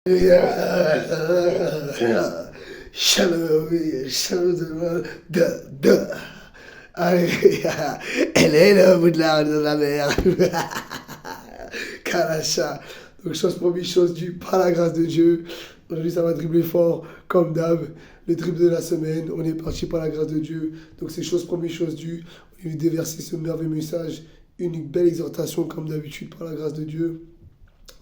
Shalom, de. Allez, elle est là au bout de la mer. Kalacha. Donc, chose promise, chose due, par la grâce de Dieu. Aujourd'hui, ça va dribbler fort, comme d'hab. Le dribble de la semaine. On est parti par la grâce de Dieu. Donc, c'est chose promise, chose due. On lui déverser ce merveilleux message. Une belle exhortation, comme d'habitude, par la grâce de Dieu.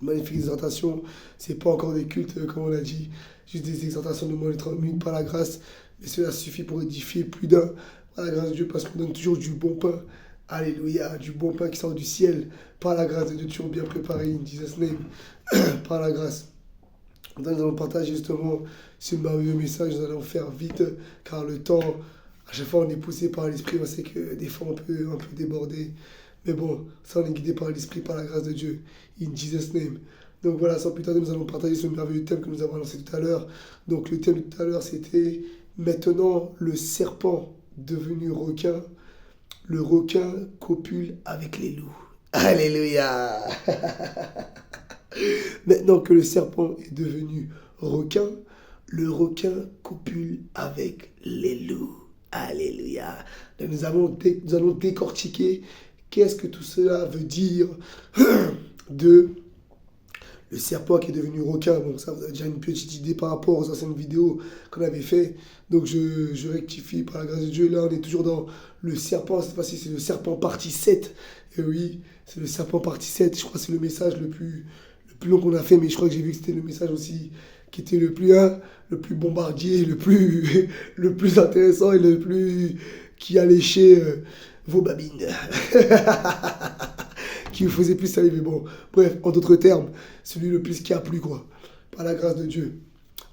Magnifique exhortation. C'est pas encore des cultes, comme on l'a dit. Juste des exhortations de moins de 30 minutes par la grâce. Mais cela suffit pour édifier plus d'un. Par la grâce de Dieu, parce qu'on donne toujours du bon pain. Alléluia. Du bon pain qui sort du ciel. Par la grâce de Dieu, toujours bien préparé. In Jesus' name. Par la grâce. Donc, nous allons partager justement ce merveilleux message. Nous allons faire vite. Car le temps, à chaque fois, on est poussé par l'esprit. On sait que des fois, on peut un peu déborder. Mais bon, ça on est guidé par l'Esprit, par la grâce de Dieu. In Jesus' name. Donc voilà, sans plus tarder, nous allons partager ce merveilleux thème que nous avons lancé tout à l'heure. Donc le thème de tout à l'heure, c'était maintenant le serpent devenu requin. Le requin copule avec les loups. Alléluia. Maintenant que le serpent est devenu requin, le requin copule avec les loups. Alléluia. Donc nous allons décortiquer qu'est-ce que tout cela veut dire de le serpent qui est devenu requin. Bon, ça, vous avez déjà une petite idée par rapport aux anciennes vidéos qu'on avait fait. Donc, je rectifie par la grâce de Dieu. Là, on est toujours dans le serpent. Cette fois-ci, c'est le serpent partie 7. Et oui, c'est le serpent partie 7. Je crois que c'est le message le plus long qu'on a fait. Mais je crois que j'ai vu que c'était le message aussi qui était le plus bombardier, le plus intéressant et le plus qui a léché vos babines. Qui vous faisait plus saliver. Bon, bref, en d'autres termes, celui le plus qui a plu, quoi. Par la grâce de Dieu.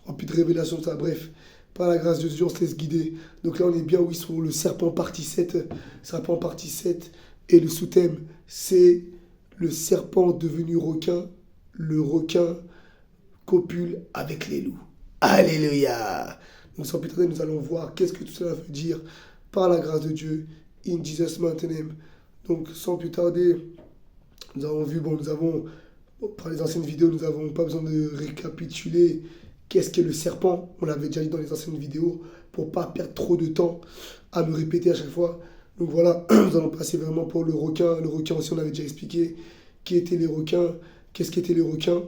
Rempli de révélation, ça, bref. Par la grâce de Dieu, on se laisse guider. Donc là, on est bien, oui, sur le serpent partie 7. Serpent partie 7. Et le sous-thème, c'est le serpent devenu requin. Le requin copule avec les loups. Alléluia. Donc sans plus tarder, nous allons voir qu'est-ce que tout cela veut dire par la grâce de Dieu. In Jesus' mighty name. Donc sans plus tarder, nous avons vu, par les anciennes vidéos, nous n'avons pas besoin de récapituler qu'est-ce qu'est le serpent. On l'avait déjà dit dans les anciennes vidéos pour ne pas perdre trop de temps à me répéter à chaque fois. Donc voilà, nous allons passer vraiment pour le requin. Le requin aussi, on avait déjà expliqué qui étaient les requins, qu'est-ce qu'étaient les requins.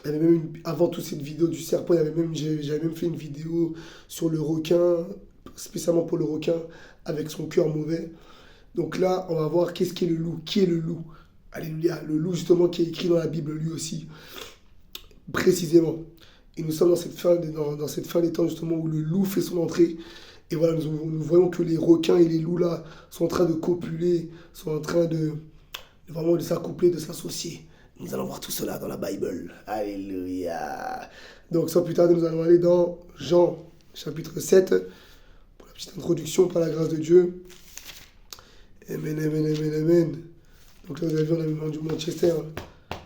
Il y avait même avant toute cette vidéo du serpent, j'avais même fait une vidéo sur le requin, spécialement pour le requin, avec son cœur mauvais. Donc là, on va voir qu'est-ce qu'est le loup. Qui est le loup? Alléluia. Le loup, justement, qui est écrit dans la Bible, lui aussi, précisément. Et nous sommes dans cette fin des temps, justement, où le loup fait son entrée. Et voilà, nous voyons que les requins et les loups, là, sont en train de copuler, sont en train vraiment de s'accoupler, de s'associer. Nous allons voir tout cela dans la Bible. Alléluia. Donc, sans plus tarder, nous allons aller dans Jean, chapitre 7, pour la petite introduction, par la grâce de Dieu. Amen, amen, amen, amen. Donc là, vous avez vu, on a mis du Manchester.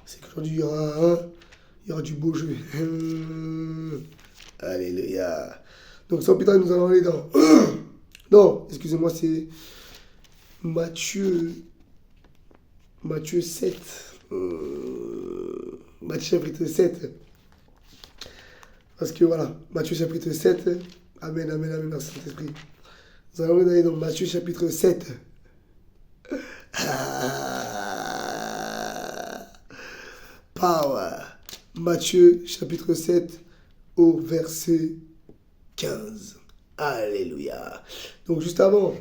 C'est qu'aujourd'hui, il y aura du beau jeu. Alléluia. Donc, sans plus tarder, nous allons aller dans... Non, excusez-moi, c'est Matthieu 7. Matthieu chapitre 7. Parce que voilà, Matthieu chapitre 7. Amen, amen, amen, merci Saint-Esprit. Nous allons aller dans Matthieu chapitre 7. Power. Matthieu chapitre 7 au verset 15. Alléluia. Donc juste avant,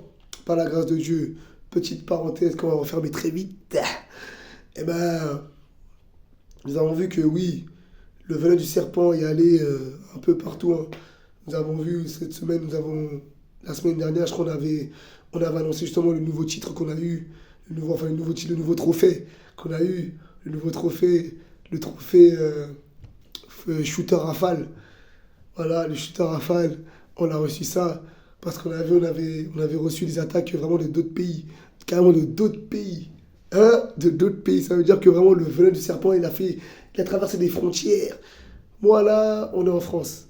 par la grâce de Dieu, petite parenthèse qu'on va refermer très vite. Eh ben, nous avons vu que oui, le venin du serpent est allé un peu partout. Hein. Nous avons vu cette semaine, la semaine dernière, je crois on avait annoncé justement le nouveau titre qu'on a eu, le nouveau trophée qu'on a eu, le trophée shooter rafale. Voilà, le shooter rafale, on a reçu ça parce on avait reçu des attaques vraiment de d'autres pays, carrément de d'autres pays. Hein, de d'autres pays, ça veut dire que vraiment le venin du serpent, il a traversé des frontières. Moi là, on est en France.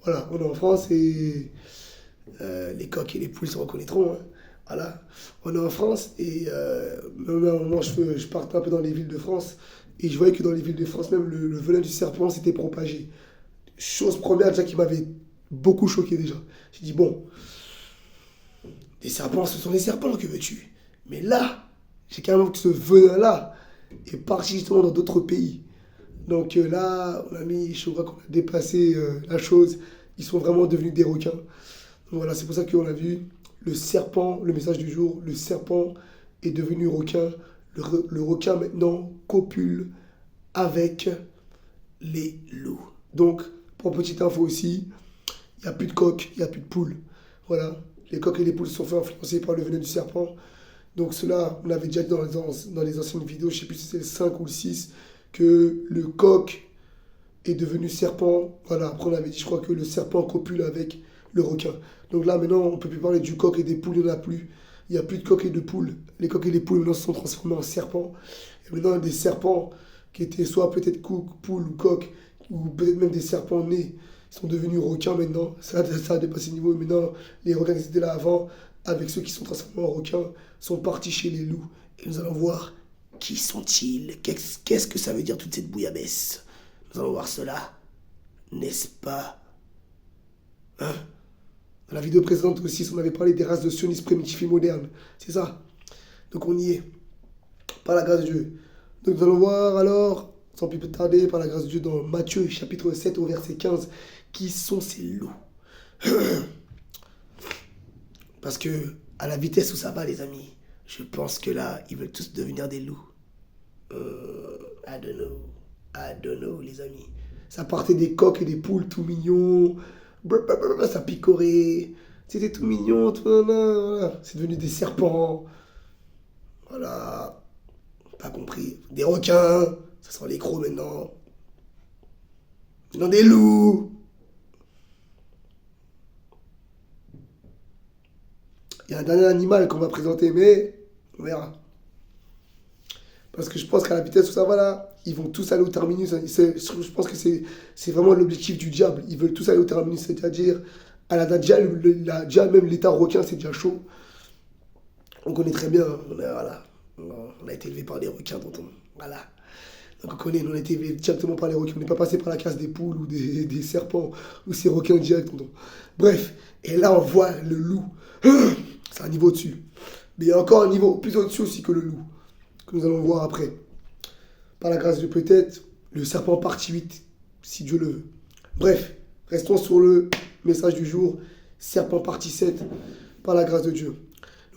Voilà, on est en France et les coqs et les poules se reconnaîtront. Hein. Voilà, on est en France et même à un moment je parte un peu dans les villes de France Et je voyais que dans les villes de France, même le venin du serpent s'était propagé. Chose première déjà qui m'avait beaucoup choqué déjà. J'ai dit, bon, des serpents, ce sont des serpents, que veux-tu? Mais là, j'ai carrément que ce venin-là est parti justement dans d'autres pays. Donc là, on a mis, je crois qu'on a dépassé la chose. Ils sont vraiment devenus des requins. Donc voilà, c'est pour ça qu'on a vu le serpent, le message du jour, le serpent est devenu requin. Le requin maintenant copule avec les loups. Donc, pour petite info aussi, il n'y a plus de coqs, il n'y a plus de poules. Voilà, les coqs et les poules se sont fait influencer par le venin du serpent. Donc cela, on avait déjà dit dans les anciennes vidéos, je ne sais plus si c'est le 5 ou le 6, que le coq est devenu serpent. Voilà, après on avait dit, je crois que le serpent copule avec le requin. Donc là, maintenant, on ne peut plus parler du coq et des poules, il n'y en a plus. Il n'y a plus de coq et de poules. Les coqs et les poules, maintenant, se sont transformés en serpents. Et maintenant, des serpents qui étaient soit peut-être poules ou coq, ou peut-être même des serpents nés, ils sont devenus requins maintenant. Ça a dépassé le niveau. Maintenant, les requins qui étaient là avant, avec ceux qui sont transformés en requins, sont partis chez les loups. Et nous allons voir qui sont-ils. Qu'est-ce que ça veut dire toute cette bouillabaisse? Nous allons voir cela, n'est-ce pas? Hein? Dans la vidéo précédente aussi, on avait parlé des races de sionistes primitifs et modernes. C'est ça. Donc on y est. Par la grâce de Dieu. Donc nous allons voir alors, sans plus tarder, par la grâce de Dieu, dans Matthieu chapitre 7 au verset 15, qui sont ces loups. Parce que, à la vitesse où ça va, les amis, je pense que là, ils veulent tous devenir des loups. I don't know. I don't know, les amis. Ça partait des coqs et des poules tout mignons. Ça picorait. C'était tout mignon, tout voilà. C'est devenu des serpents. Voilà. Pas compris. Des requins. Ça sent les crocs maintenant. Maintenant des loups. Il y a un dernier animal qu'on va présenter, mais on verra. Parce que je pense qu'à la vitesse où ça va là, ils vont tous aller au terminus. Je pense que c'est vraiment l'objectif du diable. Ils veulent tous aller au terminus, c'est-à-dire, à la déjà, déjà même l'état requin, c'est déjà chaud. On connaît très bien, voilà. On a été élevé par des requins, tonton. Voilà. Donc on connaît, on a été élevé directement par les requins. On n'est pas passé par la case des poules ou des serpents ou ces requins directs, tonton. Bref, et là on voit le loup. C'est un niveau au-dessus. Mais il y a encore un niveau plus au-dessus aussi que le loup, que nous allons voir après. Par la grâce de peut-être, le serpent partie 8, si Dieu le veut. Bref, restons sur le message du jour, serpent partie 7, par la grâce de Dieu.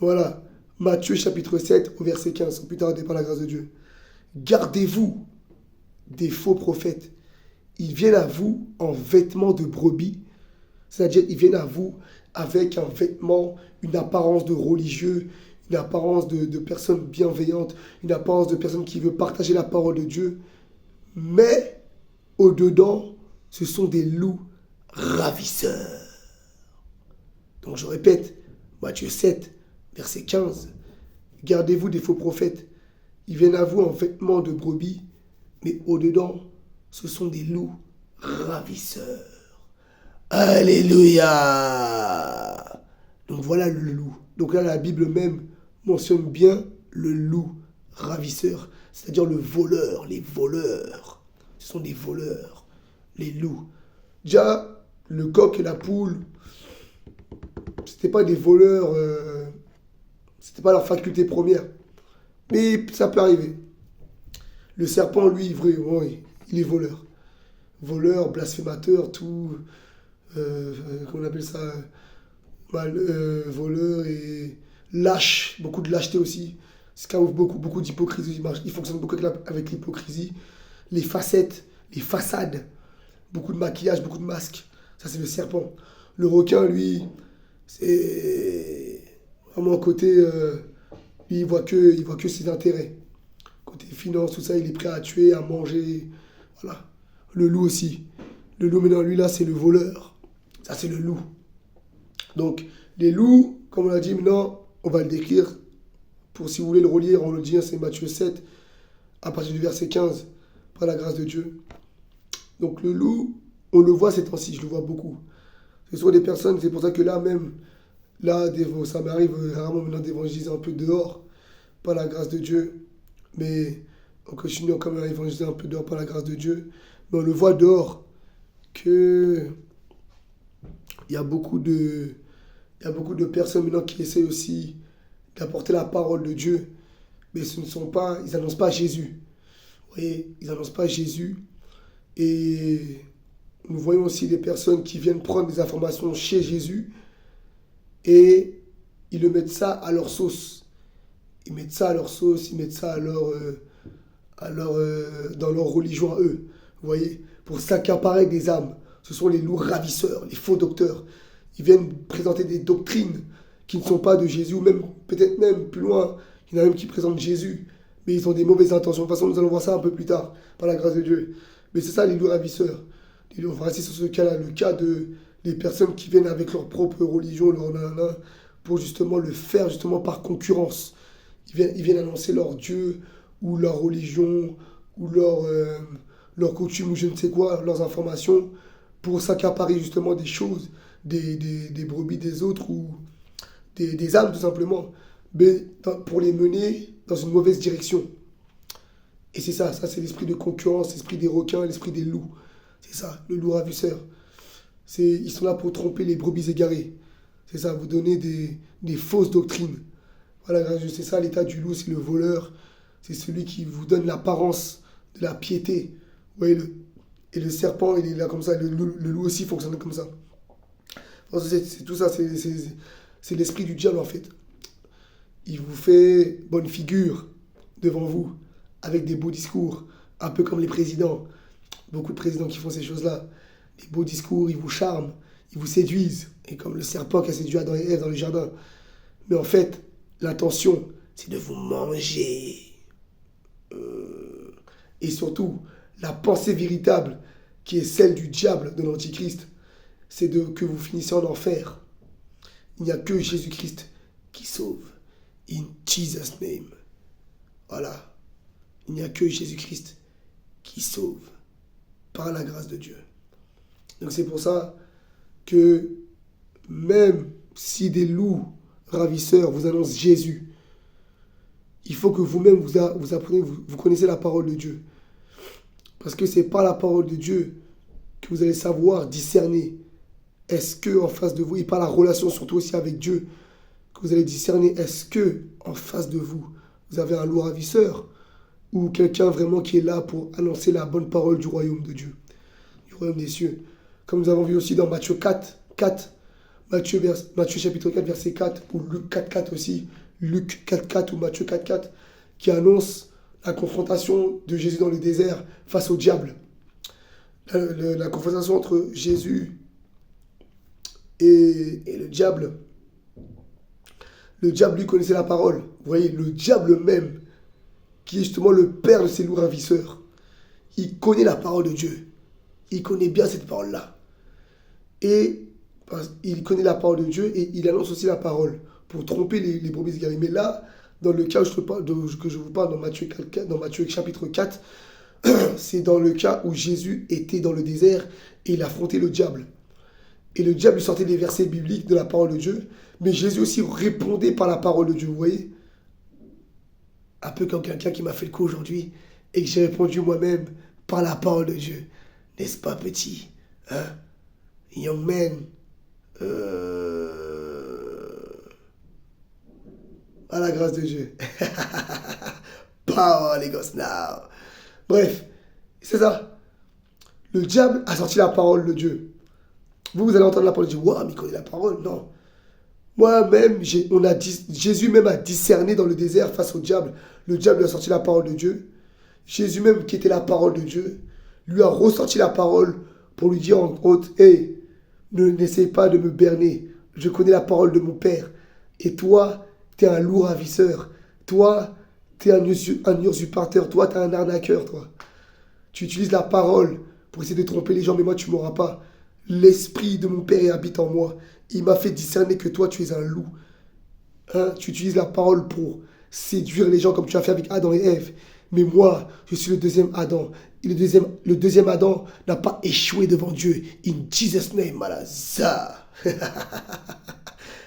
Voilà, Matthieu chapitre 7 au verset 15, sans plus tarder par la grâce de Dieu. Gardez-vous des faux prophètes. Ils viennent à vous en vêtements de brebis, c'est-à-dire ils viennent à vous avec un vêtement, une apparence de religieux, une apparence de personne bienveillante, une apparence de personne qui veut partager la parole de Dieu. Mais, au-dedans, ce sont des loups ravisseurs. Donc je répète, Matthieu 7, verset 15. Gardez-vous des faux prophètes. Ils viennent à vous en vêtements de brebis, mais au-dedans, ce sont des loups ravisseurs. Alléluia! Donc voilà le loup. Donc là, la Bible même mentionne bien le loup ravisseur, c'est-à-dire le voleur, les voleurs. Ce sont des voleurs, les loups. Déjà, le coq et la poule, c'était pas des voleurs, c'était pas leur faculté première. Mais ça peut arriver. Le serpent, lui, vrai, oui, il est voleur. Voleur, blasphémateur, tout. Comment on appelle ça, voleur et lâche, beaucoup de lâcheté aussi. C'est quand beaucoup d'hypocrisie. Il fonctionne beaucoup avec l'hypocrisie. Les facettes, les façades, beaucoup de maquillage, beaucoup de masques. Ça, c'est le serpent. Le requin, lui, c'est vraiment un côté. Lui, il voit que ses intérêts. Côté finance, tout ça, il est prêt à tuer, à manger. Voilà. Le loup aussi. Le loup, maintenant, lui, là, c'est le voleur. Ça, c'est le loup. Donc, les loups, comme on l'a dit, maintenant, on va le décrire. Pour si vous voulez le relire, on le dit, c'est Matthieu 7, à partir du verset 15, par la grâce de Dieu. Donc, le loup, on le voit ces temps-ci, je le vois beaucoup. Ce sont des personnes, c'est pour ça que là, même, là, ça m'arrive rarement maintenant d'évangéliser un peu dehors, par la grâce de Dieu. Mais on continue quand même à évangéliser un peu dehors par la grâce de Dieu. Mais on le voit dehors que il y a beaucoup de, il y a beaucoup de personnes maintenant qui essaient aussi d'apporter la parole de Dieu, mais ils n'annoncent pas Jésus. Vous voyez, ils n'annoncent pas Jésus. Et nous voyons aussi des personnes qui viennent prendre des informations chez Jésus et ils le mettent ça à leur sauce. Ils mettent ça à leur sauce, ils mettent ça dans leur religion à eux. Vous voyez, pour s'accaparer des âmes. Ce sont les loups ravisseurs, les faux docteurs. Ils viennent présenter des doctrines qui ne sont pas de Jésus, ou même peut-être même plus loin, il y en a même qui présentent Jésus, mais ils ont des mauvaises intentions. De toute façon, nous allons voir ça un peu plus tard, par la grâce de Dieu. Mais c'est ça les loups ravisseurs. On va rester sur ce cas-là, le cas de les personnes qui viennent avec leur propre religion, leur nanana, pour justement le faire justement par concurrence. Ils viennent annoncer leur Dieu, ou leur religion, ou leur coutume, ou je ne sais quoi, leurs informations, pour s'accaparer justement des choses, des brebis des autres, ou des âmes tout simplement, mais pour les mener dans une mauvaise direction. Et c'est ça c'est l'esprit de concurrence, l'esprit des requins, l'esprit des loups. C'est ça, le loup ravisseur. Ils sont là pour tromper les brebis égarées. C'est ça, vous donner des fausses doctrines. Voilà, c'est ça l'état du loup, c'est le voleur. C'est celui qui vous donne l'apparence de la piété. Vous voyez, et le serpent, il est là comme ça. Le loup aussi fonctionne comme ça. C'est tout ça, c'est l'esprit du diable en fait. Il vous fait bonne figure devant vous, avec des beaux discours, un peu comme les présidents. Beaucoup de présidents qui font ces choses-là. Des beaux discours, ils vous charment, ils vous séduisent. Et comme le serpent qui a séduit Adam et Ève dans le jardin. Mais en fait, l'intention, c'est de vous manger. Et surtout, la pensée véritable, qui est celle du diable, de l'Antichrist, c'est que vous finissez en enfer. Il n'y a que Jésus-Christ qui sauve. In Jesus' name. Voilà. Il n'y a que Jésus-Christ qui sauve par la grâce de Dieu. Donc c'est pour ça que même si des loups ravisseurs vous annoncent Jésus, il faut que vous-même vous apprenez, vous connaissez la parole de Dieu. Parce que c'est par la parole de Dieu que vous allez savoir discerner. Est-ce que en face de vous, et par la relation surtout aussi avec Dieu, que vous allez discerner, est-ce que en face de vous, vous avez un loup ravisseur ou quelqu'un vraiment qui est là pour annoncer la bonne parole du royaume de Dieu, du royaume des cieux. Comme nous avons vu aussi dans Matthieu 4, Matthieu chapitre 4, verset 4, ou Luc 4, 4 aussi, Luc 4, 4 ou Matthieu 4, 4, qui annonce la confrontation de Jésus dans le désert face au diable. La confrontation entre Jésus et le diable. Le diable, lui, connaissait la parole. Vous voyez, le diable même, qui est justement le père de ces loups ravisseurs, il connaît la parole de Dieu. Il connaît bien cette parole-là. Et il connaît la parole de Dieu et il annonce aussi la parole pour tromper les brebis égarées. Mais là, dans le cas que je vous parle dans Matthieu chapitre 4, c'est dans le cas où Jésus était dans le désert et il affrontait le diable. Et le diable lui sortait des versets bibliques de la parole de Dieu, mais Jésus aussi répondait par la parole de Dieu, vous voyez? Un peu comme quelqu'un qui m'a fait le coup aujourd'hui et que j'ai répondu moi-même par la parole de Dieu. N'est-ce pas, petit? Hein? Young man. À la grâce de Dieu. Power, les gosses, now. Bref, c'est ça. Le diable a sorti la parole de Dieu. Vous allez entendre la parole de Dieu. Waouh, mais il connaît la parole. Non. Moi-même, Jésus même a discerné dans le désert face au diable. Le diable lui a sorti la parole de Dieu. Jésus même, qui était la parole de Dieu, lui a ressorti la parole pour lui dire en haute, hey, n'essaie pas de me berner. Je connais la parole de mon Père. Et toi, tu es un loup ravisseur. Toi, tu es un usurpateur. Toi, tu es un arnaqueur, toi. Tu utilises la parole pour essayer de tromper les gens, mais moi, tu ne m'auras pas. L'esprit de mon Père habite en moi. Il m'a fait discerner que toi, tu es un loup. Hein? Tu utilises la parole pour séduire les gens comme tu as fait avec Adam et Ève. Mais moi, je suis le deuxième Adam. Et le deuxième Adam n'a pas échoué devant Dieu. In Jesus' name, malaza.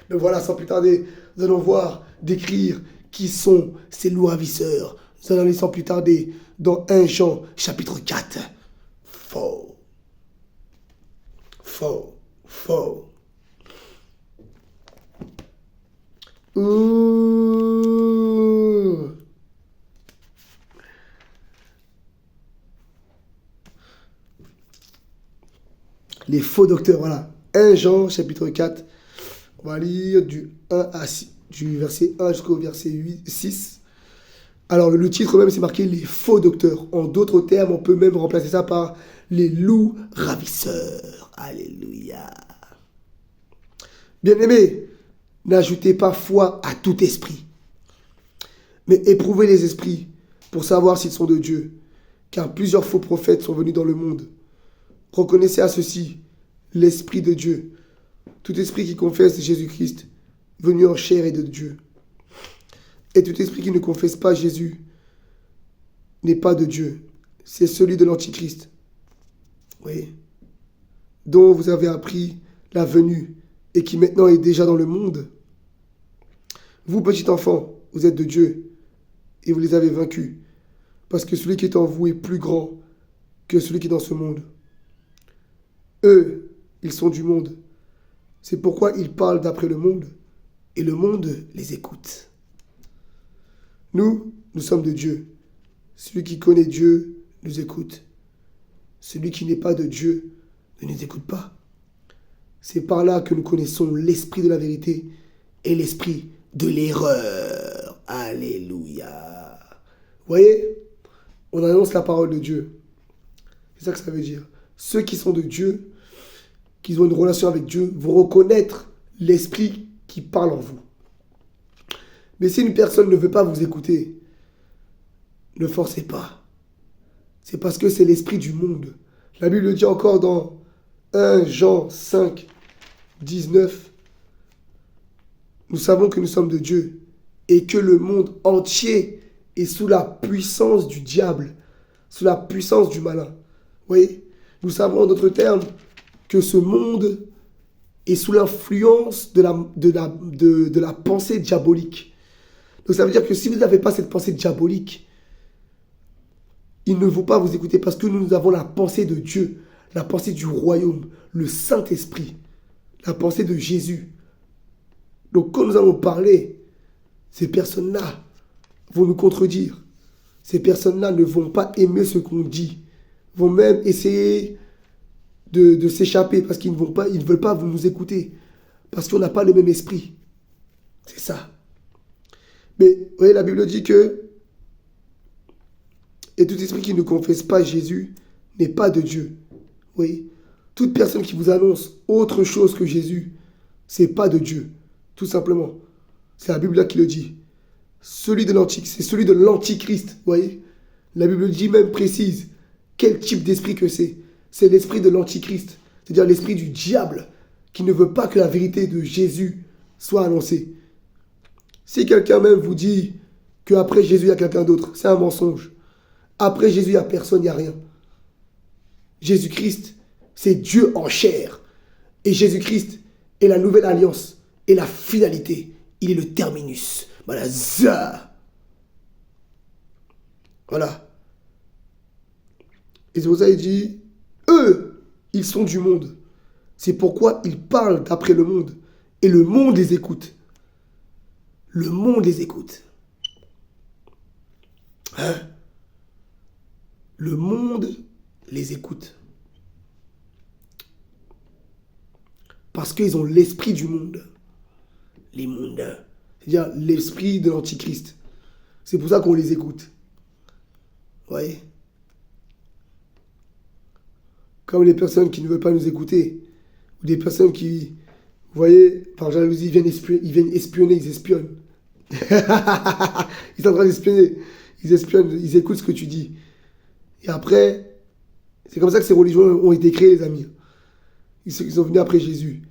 Donc voilà, sans plus tarder, nous allons voir, décrire qui sont ces loups ravisseurs nous allons sans plus tarder dans 1 Jean chapitre 4. Faux. Faux. Faux. Ouh. Les faux docteurs, voilà. 1 Jean chapitre 4. On va lire du 1 à 6, du verset 1 jusqu'au verset 6. Alors le titre même c'est marqué les faux docteurs. En d'autres termes, on peut même remplacer ça par les loups ravisseurs. Alléluia. Bien-aimés, n'ajoutez pas foi à tout esprit, mais éprouvez les esprits pour savoir s'ils sont de Dieu, car plusieurs faux prophètes sont venus dans le monde. Reconnaissez à ceci l'Esprit de Dieu. Tout esprit qui confesse Jésus-Christ, venu en chair est de Dieu. Et tout esprit qui ne confesse pas Jésus n'est pas de Dieu. C'est celui de l'Antichrist. Oui. Dont vous avez appris la venue et qui maintenant est déjà dans le monde. Vous, petits enfants, vous êtes de Dieu et vous les avez vaincus. Parce que celui qui est en vous est plus grand que celui qui est dans ce monde. Eux, ils sont du monde. C'est pourquoi ils parlent d'après le monde et le monde les écoute. Nous sommes de Dieu. Celui qui connaît Dieu nous écoute. Celui qui n'est pas de Dieu ne nous écoute pas. C'est par là que nous connaissons l'esprit de la vérité et l'esprit de l'erreur. Alléluia. Vous voyez, on annonce la parole de Dieu. C'est ça que ça veut dire. Ceux qui sont de Dieu, qui ont une relation avec Dieu, vont reconnaître l'esprit qui parle en vous. Mais si une personne ne veut pas vous écouter, ne forcez pas. C'est parce que c'est l'esprit du monde. La Bible dit encore dans 1 Jean 5, 19, nous savons que nous sommes de Dieu et que le monde entier est sous la puissance du diable, sous la puissance du malin. Vous voyez, nous savons en d'autres termes que ce monde est sous l'influence de la pensée diabolique. Donc ça veut dire que si vous n'avez pas cette pensée diabolique, il ne faut pas vous écouter parce que nous avons la pensée de Dieu, la pensée du royaume, le Saint-Esprit, la pensée de Jésus. Donc quand nous allons parler, ces personnes-là vont nous contredire. Ces personnes-là ne vont pas aimer ce qu'on dit, vont même essayer de s'échapper parce qu'ils ne veulent pas nous écouter, parce qu'on n'a pas le même esprit. C'est ça. Mais vous voyez, la Bible dit que et tout esprit qui ne confesse pas Jésus n'est pas de Dieu. Oui. Toute personne qui vous annonce autre chose que Jésus, c'est pas de Dieu. Tout simplement. C'est la Bible là qui le dit. C'est celui de l'Antichrist. Vous voyez. La Bible dit même précise quel type d'esprit que c'est. C'est l'esprit de l'Antichrist. C'est-à-dire l'esprit du diable qui ne veut pas que la vérité de Jésus soit annoncée. Si quelqu'un même vous dit qu'après Jésus, il y a quelqu'un d'autre, c'est un mensonge. Après Jésus, il n'y a personne, il n'y a rien. Jésus-Christ, c'est Dieu en chair. Et Jésus-Christ est la nouvelle alliance et la finalité. Il est le terminus. Voilà, ça. Voilà. Et c'est pour ça qu'il dit, eux, ils sont du monde. C'est pourquoi ils parlent d'après le monde. Et le monde les écoute. Le monde les écoute. Hein? Le monde les écoute. Parce qu'ils ont l'esprit du monde. Les mondains. C'est-à-dire l'esprit de l'Antichrist. C'est pour ça qu'on les écoute. Vous voyez? Comme les personnes qui ne veulent pas nous écouter. Ou des personnes qui, vous voyez, par jalousie, ils viennent espionner, ils espionnent. Ils sont en train d'espionner. Ils espionnent, ils écoutent ce que tu dis. Et après, c'est comme ça que ces religions ont été créées, les amis. Ils sont venus après Jésus.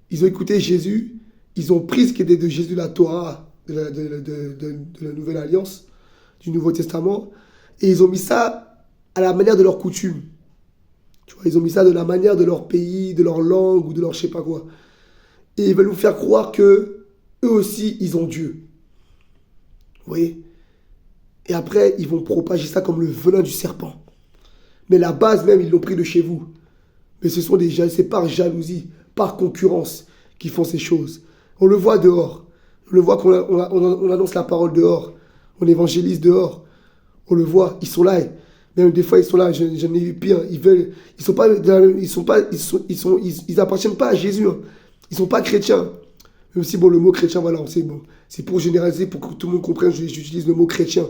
Ils ont écouté Jésus. Ils ont pris ce qui était de Jésus, la Torah, de la Nouvelle Alliance, du Nouveau Testament. Et ils ont mis ça à la manière de leur coutume. Tu vois, ils ont mis ça de la manière de leur pays, de leur langue ou de leur je sais pas quoi. Et ils veulent nous faire croire que eux aussi, ils ont Dieu. Vous voyez? Et après, ils vont propager ça comme le venin du serpent. Mais la base même, ils l'ont pris de chez vous. Mais c'est par jalousie, par concurrence qu'ils font ces choses. On le voit dehors. On le voit on annonce la parole dehors. On évangélise dehors. On le voit, ils sont là. Même des fois, ils sont là, j'en ai vu pire. Ils appartiennent pas à Jésus. Hein. Ils sont pas chrétiens. Même si, bon, le mot chrétien, voilà, on sait, bon, c'est pour généraliser, pour que tout le monde comprenne, j'utilise le mot chrétien.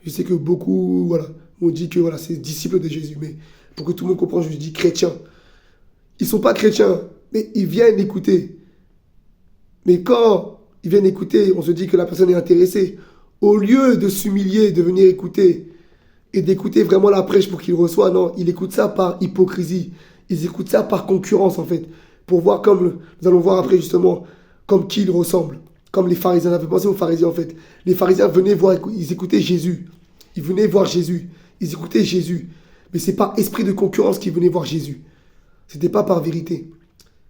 Je sais que beaucoup, voilà, on dit que voilà, c'est disciples de Jésus, mais pour que tout le monde comprenne, je dis chrétien. Ils ne sont pas chrétiens, mais ils viennent écouter. Mais quand ils viennent écouter, on se dit que la personne est intéressée. Au lieu de s'humilier, de venir écouter, et d'écouter vraiment la prêche pour qu'il reçoive, non, ils écoutent ça par hypocrisie. Ils écoutent ça par concurrence, en fait. Pour voir comme, nous allons voir après justement, comme qui ils ressemblent. Comme les pharisiens, on avait pensé aux pharisiens en fait. Les pharisiens venaient voir, ils écoutaient Jésus. Ils venaient voir Jésus. Ils écoutaient Jésus. Mais c'est par esprit de concurrence qu'ils venaient voir Jésus. C'était pas par vérité.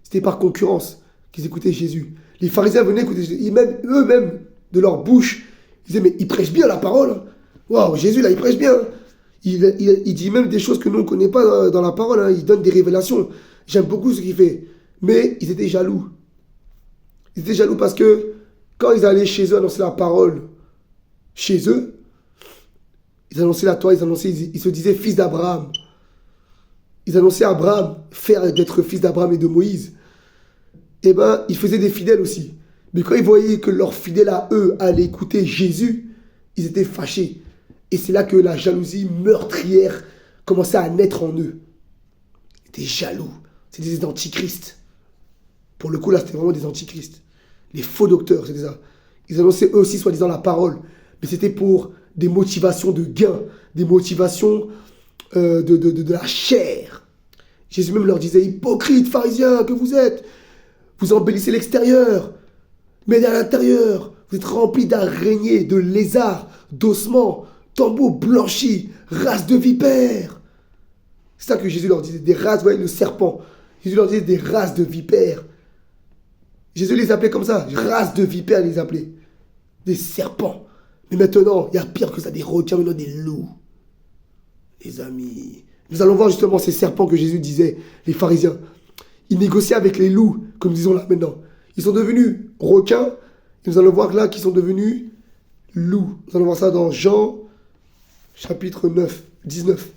C'était par concurrence qu'ils écoutaient Jésus. Les pharisiens venaient écouter Jésus. Eux-mêmes, de leur bouche, ils disaient, mais il prêche bien la parole. Waouh, Jésus là, il prêche bien. Il dit même des choses que nous ne connaissons pas dans la parole. Hein. Il donne des révélations. J'aime beaucoup ce qu'il fait. Mais ils étaient jaloux. Ils étaient jaloux parce que quand ils allaient chez eux annoncer la parole, chez eux, ils annonçaient la Torah, ils se disaient fils d'Abraham. Ils annonçaient à Abraham, faire d'être fils d'Abraham et de Moïse. Eh bien, ils faisaient des fidèles aussi. Mais quand ils voyaient que leurs fidèles à eux allaient écouter Jésus, ils étaient fâchés. Et c'est là que la jalousie meurtrière commençait à naître en eux. Ils étaient jaloux. C'était des antichrists. Pour le coup, là, c'était vraiment des antichrists. Les faux docteurs, c'était ça. Ils annonçaient eux aussi, soi-disant, la parole. Mais c'était pour des motivations de gain, des motivations de la chair. Jésus même leur disait, hypocrites, pharisiens que vous êtes, vous embellissez l'extérieur, mais à l'intérieur, vous êtes remplis d'araignées, de lézards, d'ossements, tombeaux blanchis, races de vipères. C'est ça que Jésus leur disait, des races, vous voyez, le serpent. Jésus leur disait des races de vipères. Jésus les appelait comme ça, races de vipères, les appelait. Des serpents. Mais maintenant, il y a pire que ça, des requins, maintenant des loups. Les amis, nous allons voir justement ces serpents que Jésus disait, les pharisiens. Ils négociaient avec les loups, comme nous disons là maintenant. Ils sont devenus requins, et nous allons voir là qu'ils sont devenus loups. Nous allons voir ça dans Jean, chapitre 9, 19.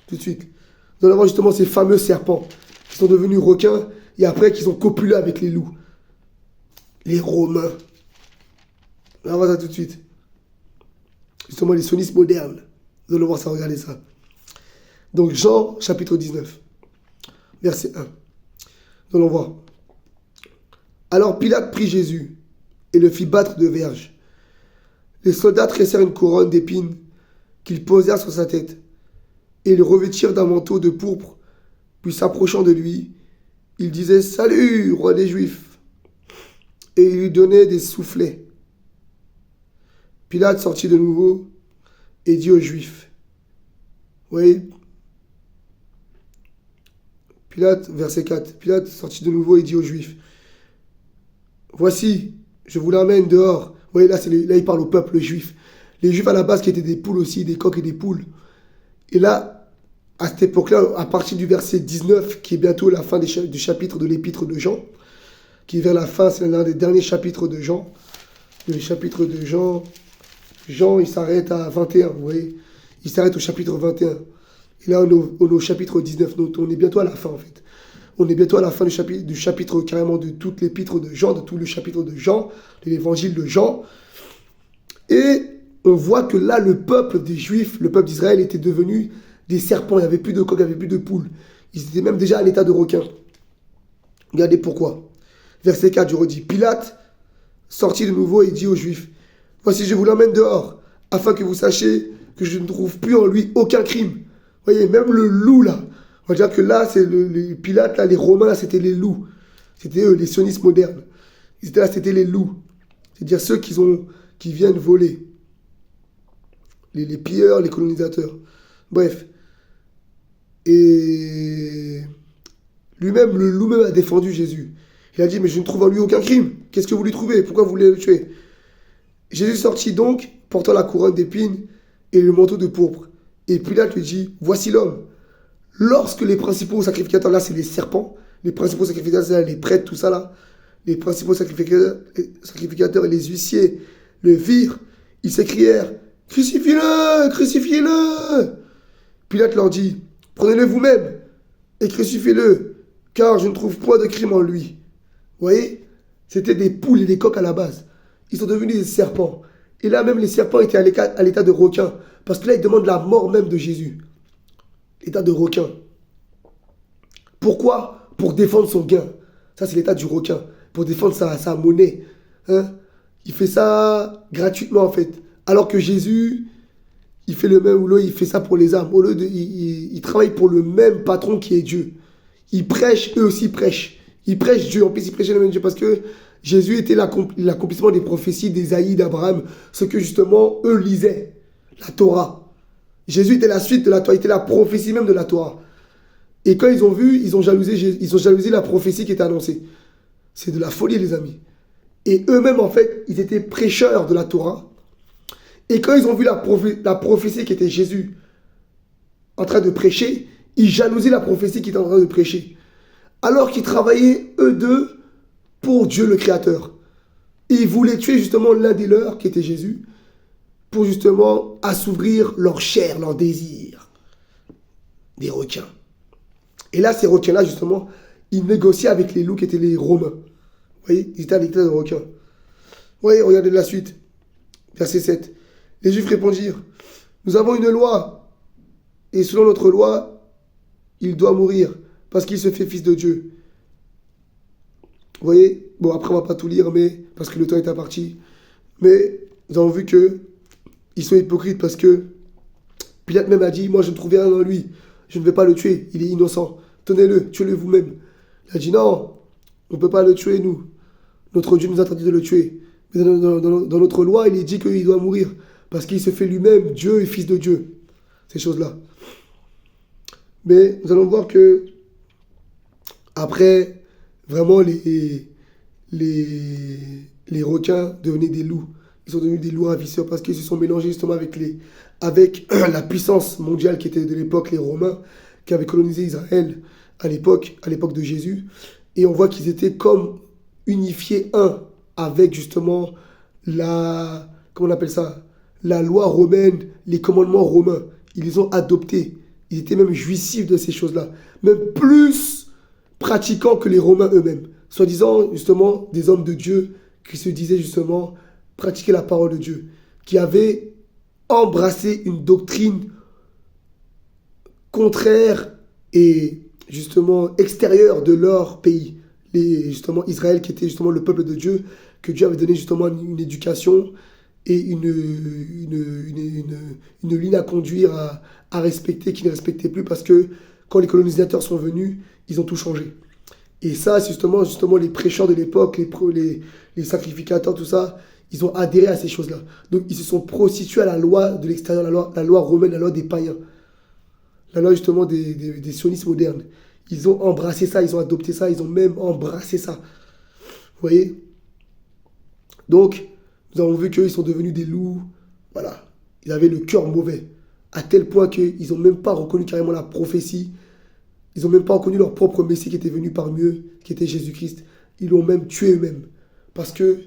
Tout de suite. Nous allons voir justement ces fameux serpents qui sont devenus requins, et après qu'ils ont copulé avec les loups. Les Romains. On va voir ça tout de suite. Justement, les sionistes modernes. Nous allons voir ça, regardez ça. Donc, Jean, chapitre 19, verset 1. Nous allons voir. Alors Pilate prit Jésus et le fit battre de verges. Les soldats tressèrent une couronne d'épines qu'ils posèrent sur sa tête et le revêtirent d'un manteau de pourpre. Puis s'approchant de lui, ils disaient « Salut, roi des Juifs !» et ils lui donnaient des soufflets. Pilate sortit de nouveau et dit aux Juifs. Oui. Pilate, verset 4. Pilate sortit de nouveau et dit aux Juifs. Voici, je vous l'amène dehors. Vous voyez, là, là, il parle au peuple juif. Les Juifs à la base qui étaient des poules aussi, des coqs et des poules. Et là, à cette époque-là, à partir du verset 19, qui est bientôt la fin du chapitre de l'épître de Jean, qui est vers la fin, c'est l'un des derniers chapitres de Jean. Le chapitre de Jean, il s'arrête à 21, vous voyez. Il s'arrête au chapitre 21. Et là, on est au chapitre 19. Donc, on est bientôt à la fin, en fait. On est bientôt à la fin du chapitre carrément de toute l'épître de Jean, de tout le chapitre de Jean, de l'évangile de Jean. Et on voit que là, le peuple des Juifs, le peuple d'Israël était devenu des serpents. Il n'y avait plus de coqs, il n'y avait plus de poules. Ils étaient même déjà à l'état de requins. Regardez pourquoi. Verset 4, je redis. Pilate sortit de nouveau et dit aux Juifs, voici, je vous l'emmène dehors, afin que vous sachiez que je ne trouve plus en lui aucun crime. Vous voyez, même le loup, là. On va dire que là, c'est les Pilates, là, les Romains, là, c'était les loups. C'était eux, les sionistes modernes. Ils étaient là, c'était les loups. C'est-à-dire ceux qui viennent voler. Les pilleurs, les colonisateurs. Bref. Et lui-même, le loup même a défendu Jésus. Il a dit, mais je ne trouve en lui aucun crime. Qu'est-ce que vous lui trouvez? Pourquoi vous voulez le tuer? Jésus sortit donc, portant la couronne d'épines et le manteau de pourpre. Et Pilate lui dit, voici l'homme. Lorsque les principaux sacrificateurs, là c'est les serpents, les principaux sacrificateurs, c'est les prêtres, tout ça là, les principaux sacrificateurs et les huissiers le virent, ils s'écrièrent, crucifiez-le, crucifiez-le. Pilate leur dit, prenez-le vous-même et crucifiez-le, car je ne trouve point de crime en lui. Vous voyez, c'était des poules et des coqs à la base. Ils sont devenus des serpents. Et là même les serpents étaient à l'état de requin, parce que là ils demandent la mort même de Jésus. L'état de requin. Pourquoi? Pour défendre son gain. Ça, c'est l'état du requin. Pour défendre sa monnaie. Hein? Il fait ça gratuitement, en fait. Alors que Jésus, il fait le même boulot, il fait ça pour les âmes. Il travaille pour le même patron qui est Dieu. Il prêche, eux aussi prêchent. Il prêche Dieu. En plus, il prêchait le même Dieu parce que Jésus était l'accomplissement des prophéties d'Ésaïe, d'Abraham. Ce que justement, eux lisaient. La Torah. Jésus était la suite de la Torah, il était la prophétie même de la Torah. Et quand ils ont vu, ils ont jalousé la prophétie qui était annoncée. C'est de la folie, les amis. Et eux-mêmes, en fait, ils étaient prêcheurs de la Torah. Et quand ils ont vu la prophétie qui était Jésus en train de prêcher, ils jalousaient la prophétie qui était en train de prêcher. Alors qu'ils travaillaient, eux deux, pour Dieu le Créateur. Et ils voulaient tuer justement l'un des leurs, qui était Jésus, pour justement assouvir leur chair, leur désir. Des requins. Et là, ces requins-là, justement, ils négociaient avec les loups qui étaient les Romains. Vous voyez, ils étaient à l'état de requins. Vous voyez, regardez la suite. Verset 7. Les Juifs répondirent, nous avons une loi, et selon notre loi, il doit mourir, parce qu'il se fait fils de Dieu. Vous voyez, bon, après, on ne va pas tout lire, mais parce que le temps est imparti. Mais nous avons vu que ils sont hypocrites parce que Pilate même a dit, moi je ne trouve rien en lui, je ne vais pas le tuer, il est innocent, tenez-le, tuez-le vous-même. Il a dit non, on ne peut pas le tuer nous, notre Dieu nous interdit de le tuer. Mais dans notre loi, il est dit qu'il doit mourir parce qu'il se fait lui-même Dieu et fils de Dieu, ces choses-là. Mais nous allons voir que après, vraiment les requins devenaient des loups. Ils sont devenus des loups ravisseurs parce qu'ils se sont mélangés justement avec la puissance mondiale qui était de l'époque, les Romains, qui avaient colonisé Israël à l'époque de Jésus. Et on voit qu'ils étaient comme unifiés avec justement comment on appelle ça, la loi romaine, les commandements romains. Ils les ont adoptés. Ils étaient même jouissifs de ces choses-là. Même plus pratiquants que les Romains eux-mêmes. Soi-disant justement des hommes de Dieu qui se disaient justement pratiquer la parole de Dieu, qui avaient embrassé une doctrine contraire et justement extérieure de leur pays. Justement Israël qui était justement le peuple de Dieu, que Dieu avait donné justement une éducation et une ligne à conduire, à respecter, qu'ils ne respectaient plus parce que quand les colonisateurs sont venus, ils ont tout changé. Et ça, c'est justement les prêcheurs de l'époque, les sacrificateurs, tout ça, ils ont adhéré à ces choses-là. Donc, ils se sont prostitués à la loi de l'extérieur, la loi romaine, la loi des païens. La loi, justement, des sionistes modernes. Ils ont embrassé ça, ils ont adopté ça, ils ont même embrassé ça. Vous voyez? Donc, nous avons vu qu'ils sont devenus des loups. Voilà. Ils avaient le cœur mauvais. À tel point qu'ils n'ont même pas reconnu carrément la prophétie. Ils n'ont même pas reconnu leur propre Messie qui était venu parmi eux, qui était Jésus-Christ. Ils l'ont même tué eux-mêmes. Parce que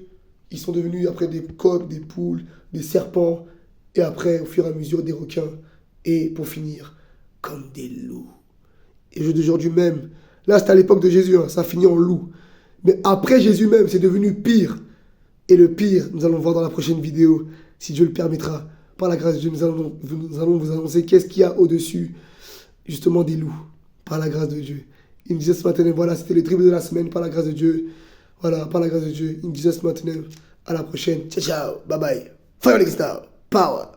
ils sont devenus après des coqs, des poules, des serpents, et après, au fur et à mesure, des requins. Et pour finir, comme des loups. Et aujourd'hui même, là c'était à l'époque de Jésus, ça a fini en loup. Mais après Jésus même, c'est devenu pire. Et le pire, nous allons voir dans la prochaine vidéo, si Dieu le permettra. Par la grâce de Dieu, nous allons vous annoncer qu'est-ce qu'il y a au-dessus, justement, des loups. Par la grâce de Dieu. Il me disait ce matin, voilà, c'était le dribble de la semaine, par la grâce de Dieu. Voilà, par la grâce de Dieu. Il me disait ce matin, à la prochaine. Ciao, ciao, bye bye. Fire League Star, power.